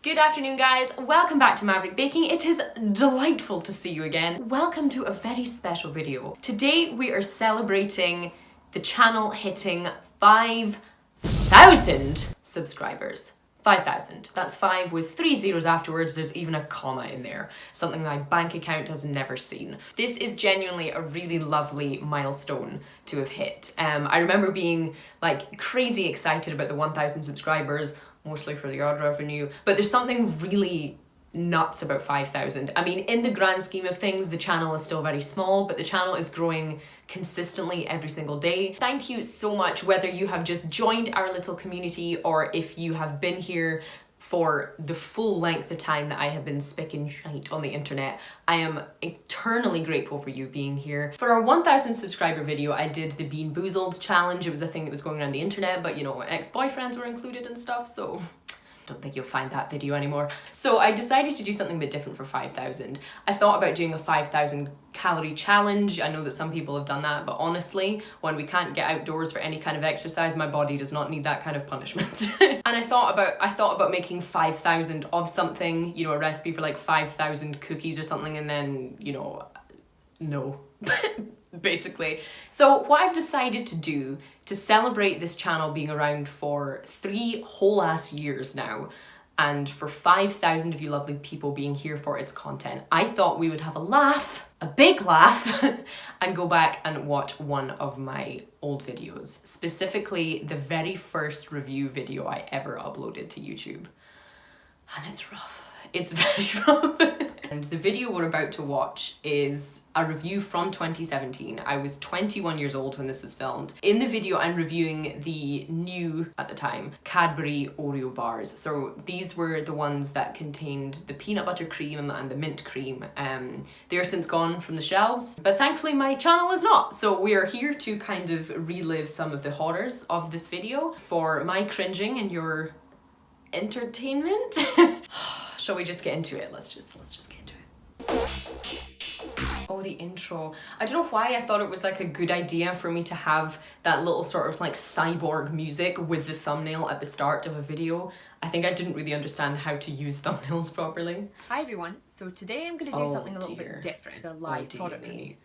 Good afternoon, guys. Welcome back to Maverick Baking. It is delightful to see you again. Welcome to a very special video. Today we are celebrating the channel hitting 5,000 subscribers. 5,000. That's 5 with 3 zeros afterwards. There's even a comma in there. Something my bank account has never seen. This is genuinely a really lovely milestone to have hit. I remember being like crazy excited about the 1,000 subscribers, mostly for the ad revenue, but there's something really nuts about 5,000. I mean, in the grand scheme of things, the channel is still very small, but the channel is growing consistently every single day. Thank you so much, whether you have just joined our little community or if you have been here for the full length of time that I have been spicking shite on the internet. I am eternally grateful for you being here. For our 1,000 subscriber video, I did the Bean Boozled challenge. It was a thing that was going around the internet, but you know, ex-boyfriends were included and stuff, so don't think you'll find that video anymore. So I decided to do something a bit different for 5,000. I thought about doing a 5,000 calorie challenge. I know that some people have done that, but honestly, when we can't get outdoors for any kind of exercise, my body does not need that kind of punishment. And I thought about making 5,000 of something, you know, a recipe for like 5,000 cookies or something, and then, you know, no. Basically. So what I've decided to do to celebrate this channel being around for 3 whole ass years now, and for 5,000 of you lovely people being here for its content, I thought we would have a laugh, a big laugh, and go back and watch one of my old videos, specifically the very first review video I ever uploaded to YouTube. And it's rough. It's very rough. And the video we're about to watch is a review from 2017. I was 21 years old when this was filmed. In the video, I'm reviewing the new, at the time, Cadbury Oreo bars. So these were the ones that contained the peanut butter cream and the mint cream. They are since gone from the shelves, but thankfully my channel is not. So we are here to kind of relive some of the horrors of this video for my cringing and your entertainment. Shall we just get into it? Let's just get into it. Oh, the intro. I don't know why I thought it was like a good idea for me to have that little sort of like cyborg music with the thumbnail at the start of a video. I think I didn't really understand how to use thumbnails properly. Hi everyone, so today I'm going to do something a little bit different, a live product review.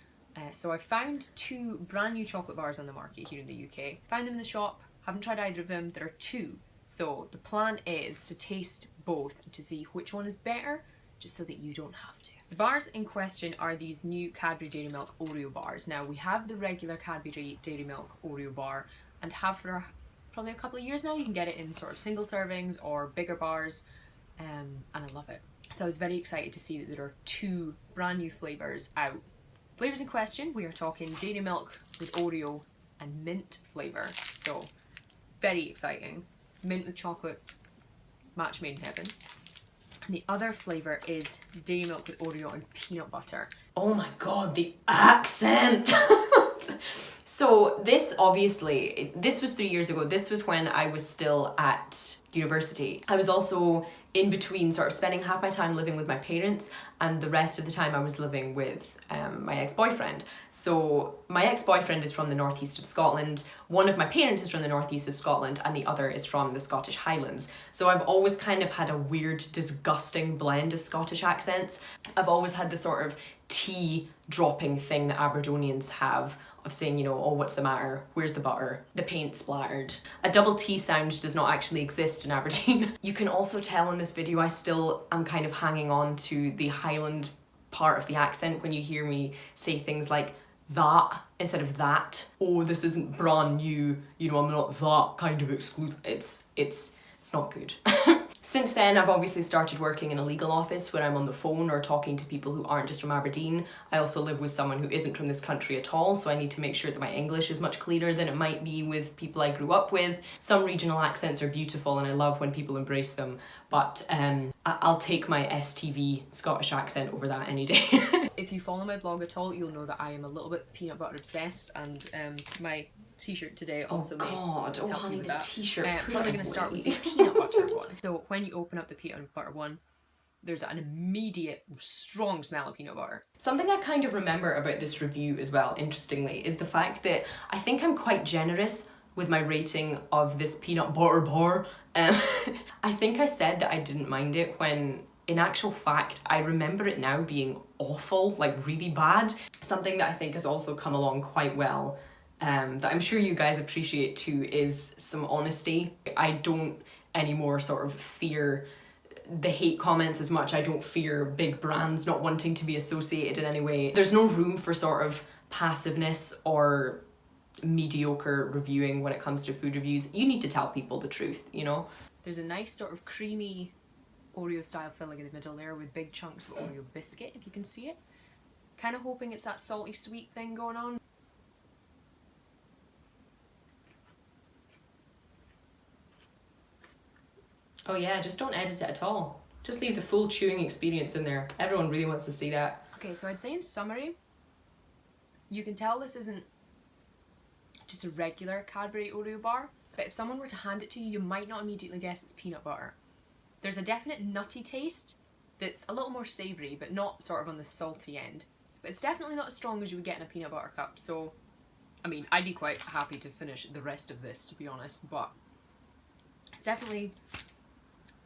So I found 2 brand new chocolate bars on the market here in the UK. Found them in the shop, haven't tried either of them, there are 2. So the plan is to taste both to see which one is better, just so that you don't have to. The bars in question are these new Cadbury Dairy Milk Oreo bars. Now we have the regular Cadbury Dairy Milk Oreo bar and have for probably a couple of years now. You can get it in sort of single servings or bigger bars, and I love it. So I was very excited to see that there are 2 brand new flavours out. Flavours in question, we are talking Dairy Milk with Oreo and mint flavour. So very exciting. Mint with chocolate, match made in heaven. And the other flavour is Dairy Milk with Oreo and peanut butter. Oh my god, the accent! So this obviously, this was 3 years ago. This was when I was still at university. I was also in between sort of spending half my time living with my parents and the rest of the time I was living with my ex-boyfriend. So my ex-boyfriend is from the northeast of Scotland, one of my parents is from the northeast of Scotland, and the other is from the Scottish Highlands. So I've always kind of had a weird, disgusting blend of Scottish accents. I've always had the sort of tea dropping thing that Aberdonians have, of saying, you know, oh, what's the matter? Where's the butter? The paint splattered. A double T sound does not actually exist in Aberdeen. You can also tell in this video I still am kind of hanging on to the Highland part of the accent when you hear me say things like that instead of that. Oh, this isn't brand new, you know, I'm not that kind of exclusive. It's not good. Since then, I've obviously started working in a legal office where I'm on the phone or talking to people who aren't just from Aberdeen. I also live with someone who isn't from this country at all, so I need to make sure that my English is much clearer than it might be with people I grew up with. Some regional accents are beautiful and I love when people embrace them, but I'll take my STV Scottish accent over that any day. If you follow my blog at all, you'll know that I am a little bit peanut butter obsessed, and my t-shirt today also oh god, oh honey, the t-shirt. But we're going to start with the peanut butter one. So when you open up the peanut butter one, there's an immediate strong smell of peanut butter. Something I kind of remember about this review as well, interestingly, is the fact that I think I'm quite generous with my rating of this peanut butter bar. I think I said that I didn't mind it when in actual fact, I remember it now being awful, like really bad. Something that I think has also come along quite well, that I'm sure you guys appreciate too, is some honesty. I don't anymore sort of fear the hate comments as much. I don't fear big brands not wanting to be associated in any way. There's no room for sort of passiveness or mediocre reviewing when it comes to food reviews. You need to tell people the truth, you know? There's a nice sort of creamy Oreo style filling in the middle there with big chunks of Oreo biscuit, if you can see it. Kind of hoping it's that salty sweet thing going on. Oh yeah, just don't edit it at all. Just leave the full chewing experience in there. Everyone really wants to see that. Okay, so I'd say in summary, you can tell this isn't just a regular Cadbury Oreo bar, but if someone were to hand it to you, you might not immediately guess it's peanut butter. There's a definite nutty taste that's a little more savoury, but not sort of on the salty end. But it's definitely not as strong as you would get in a peanut butter cup, so, I mean, I'd be quite happy to finish the rest of this, to be honest, but it's definitely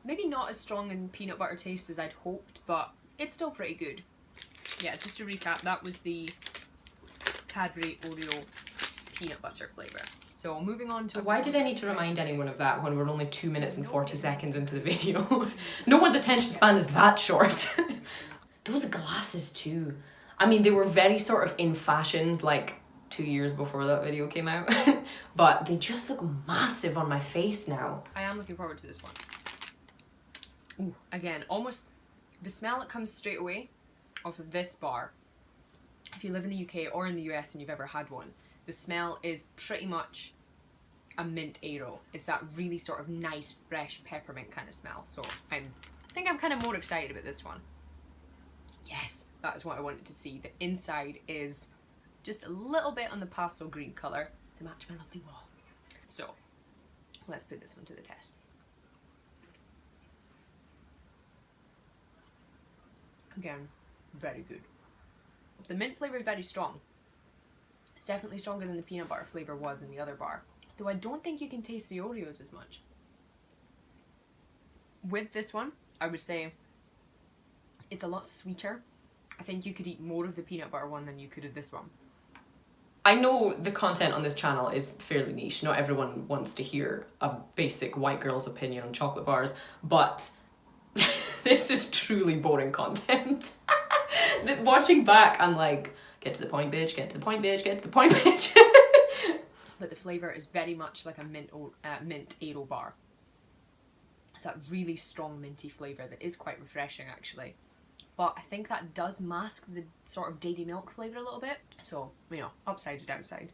maybe not as strong in peanut butter taste as I'd hoped, but it's still pretty good. Yeah, just to recap, that was the Cadbury Oreo peanut butter flavour. So moving on to... Why did I need to remind anyone of that when we're only 2 minutes and 40 seconds into the video? No one's attention span is that short. Those glasses too. I mean, they were very sort of in fashion like 2 years before that video came out. But they just look massive on my face now. I am looking forward to this one. Ooh, again, almost the smell that comes straight away off of this bar, if you live in the UK or in the US and you've ever had one, the smell is pretty much a mint Aero. It's that really sort of nice, fresh peppermint kind of smell. So I think I'm kind of more excited about this one. Yes, that is what I wanted to see. The inside is just a little bit on the pastel green colour to match my lovely wall. So let's put this one to the test. Again, very good. The mint flavour is very strong. It's definitely stronger than the peanut butter flavour was in the other bar. Though I don't think you can taste the Oreos as much. With this one, I would say it's a lot sweeter. I think you could eat more of the peanut butter one than you could of this one. I know the content on this channel is fairly niche. Not everyone wants to hear a basic white girl's opinion on chocolate bars, but this is truly boring content. Watching back, I'm like, get to the point, bitch, get to the point, bitch, get to the point, bitch. But the flavour is very much like a mint Aero bar. It's that really strong minty flavour that is quite refreshing actually. But I think that does mask the sort of dairy milk flavour a little bit. So, you know, upsides, downsides.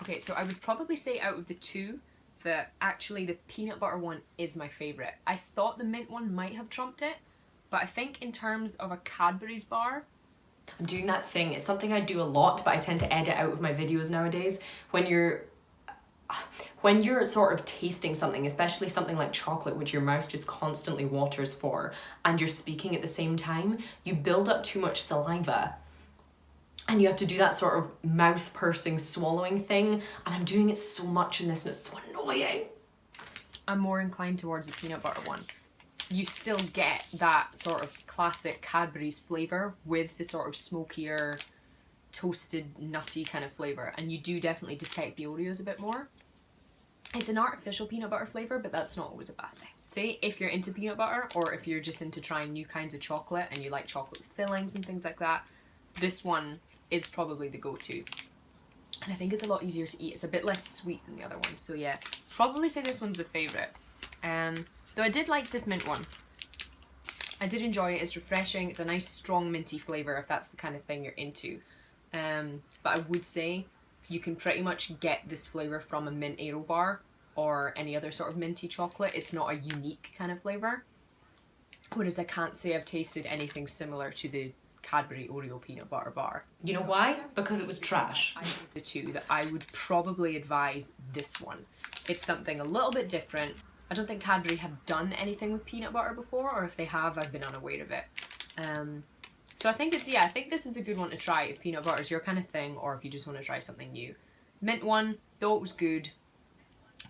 Okay, so I would probably say out of the two that actually the peanut butter one is my favourite. I thought the mint one might have trumped it, but I think in terms of a Cadbury's bar, I'm doing that thing. It's something I do a lot, but I tend to edit out of my videos nowadays. When you're sort of tasting something, especially something like chocolate, which your mouth just constantly waters for, and you're speaking at the same time, you build up too much saliva. And you have to do that sort of mouth pursing swallowing thing. And I'm doing it so much in this and it's so annoying. I'm more inclined towards the peanut butter one. You still get that sort of classic Cadbury's flavour with the sort of smokier, toasted, nutty kind of flavour. And you do definitely detect the Oreos a bit more. It's an artificial peanut butter flavour, but that's not always a bad thing. Say if you're into peanut butter or if you're just into trying new kinds of chocolate and you like chocolate with fillings and things like that, this one is probably the go-to. And I think it's a lot easier to eat. It's a bit less sweet than the other one. So yeah, probably say this one's the favourite. Though I did like this mint one. I did enjoy it. It's refreshing. It's a nice strong minty flavour if that's the kind of thing you're into. But I would say you can pretty much get this flavour from a mint Aero bar or any other sort of minty chocolate. It's not a unique kind of flavour. Whereas I can't say I've tasted anything similar to the Cadbury Oreo peanut butter bar. You know why? Because it was trash. The two that I would probably advise this one. It's something a little bit different. I don't think Cadbury have done anything with peanut butter before, or if they have, I've been unaware of it. So I think I think this is a good one to try if peanut butter is your kind of thing, or if you just want to try something new. Mint one, though it was good,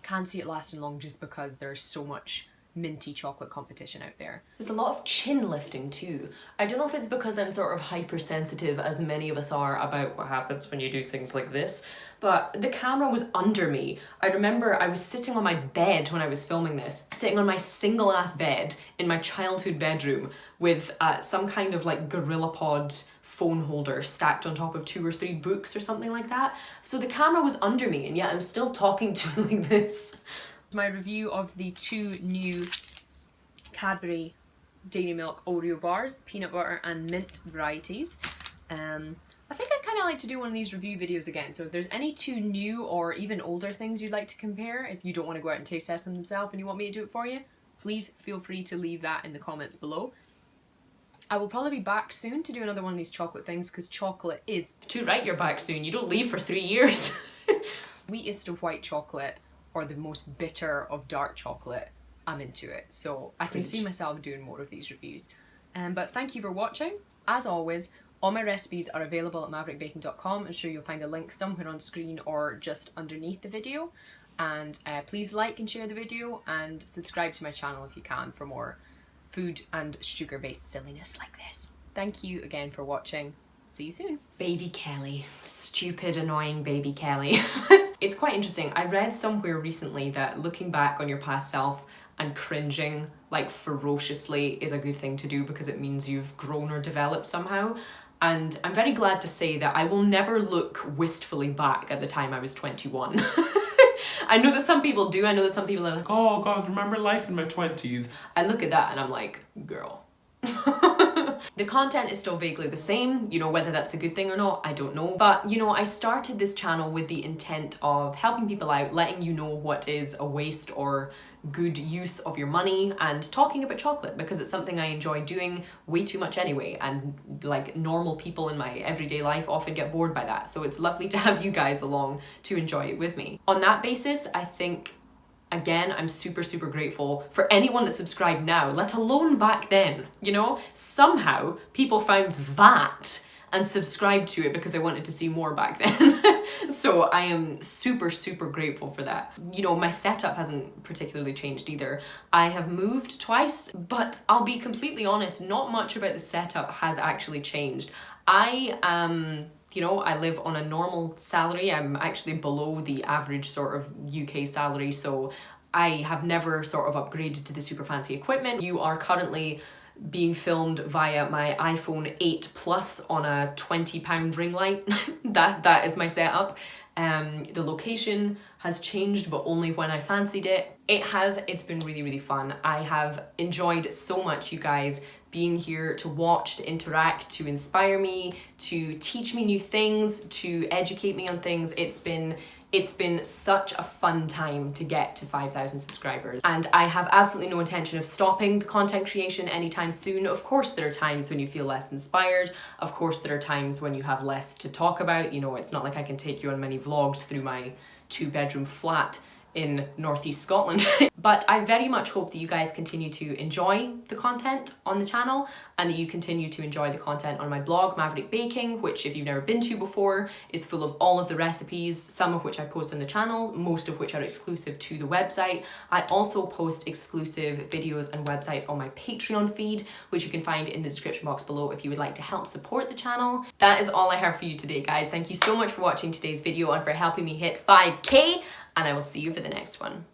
Can't see it lasting long just because there's so much minty chocolate competition out there. There's a lot of chin lifting too. I don't know if it's because I'm sort of hypersensitive, as many of us are, about what happens when you do things like this, but the camera was under me. I remember I was sitting on my bed when I was filming this, sitting on my single ass bed in my childhood bedroom with some kind of like GorillaPod phone holder stacked on top of 2 or 3 books or something like that. So the camera was under me and yet I'm still talking to it like this. My review of the 2 new Cadbury Dairy Milk Oreo bars, peanut butter and mint varieties. I think I'd kind of like to do one of these review videos again, so if there's any 2 new or even older things you'd like to compare, if you don't want to go out and taste test them yourself and you want me to do it for you, please feel free to leave that in the comments below. I will probably be back soon to do another one of these chocolate things, because chocolate is... Too right, you're back soon. You don't leave for 3 years. Sweetest of white chocolate or the most bitter of dark chocolate, I'm into it. So I can see myself doing more of these reviews. But thank you for watching. As always, all my recipes are available at maverickbaking.com. I'm sure you'll find a link somewhere on screen or just underneath the video. And please like and share the video and subscribe to my channel if you can for more food and sugar-based silliness like this. Thank you again for watching. See you soon. Baby Kelly. Stupid, annoying baby Kelly. It's quite interesting. I read somewhere recently that looking back on your past self and cringing like ferociously is a good thing to do because it means you've grown or developed somehow. And I'm very glad to say that I will never look wistfully back at the time I was 21. I know that some people do. I know that some people are like, oh God, remember life in my 20s. I look at that and I'm like, girl. The content is still vaguely the same, you know, whether that's a good thing or not, I don't know. But, you know, I started this channel with the intent of helping people out, letting you know what is a waste or good use of your money, and talking about chocolate because it's something I enjoy doing way too much anyway, and like normal people in my everyday life often get bored by that. So it's lovely to have you guys along to enjoy it with me. On that basis, I think again, I'm super, super grateful for anyone that subscribed now, let alone back then, you know? Somehow, people found that and subscribed to it because they wanted to see more back then. So I am super, super grateful for that. You know, my setup hasn't particularly changed either. I have moved twice, but I'll be completely honest, not much about the setup has actually changed. You know, I live on a normal salary. I'm actually below the average sort of UK salary, so I have never sort of upgraded to the super fancy equipment. You are currently being filmed via my iPhone 8 Plus on a £20 ring light. that is my setup. The location has changed, but only when I fancied it. It's been really, really fun. I have enjoyed so much, you guys, being here to watch, to interact, to inspire me, to teach me new things, to educate me on things. It's been such a fun time to get to 5,000 subscribers, and I have absolutely no intention of stopping the content creation anytime soon. Of course there are times when you feel less inspired, of course there are times when you have less to talk about. You know, it's not like I can take you on many vlogs through my 2-bedroom flat in northeast Scotland. But I very much hope that you guys continue to enjoy the content on the channel, and that you continue to enjoy the content on my blog, Maverick Baking, which if you've never been to before, is full of all of the recipes, some of which I post on the channel, most of which are exclusive to the website. I also post exclusive videos and websites on my Patreon feed, which you can find in the description box below if you would like to help support the channel. That is all I have for you today, guys. Thank you so much for watching today's video and for helping me hit 5K, and I will see you for the next one.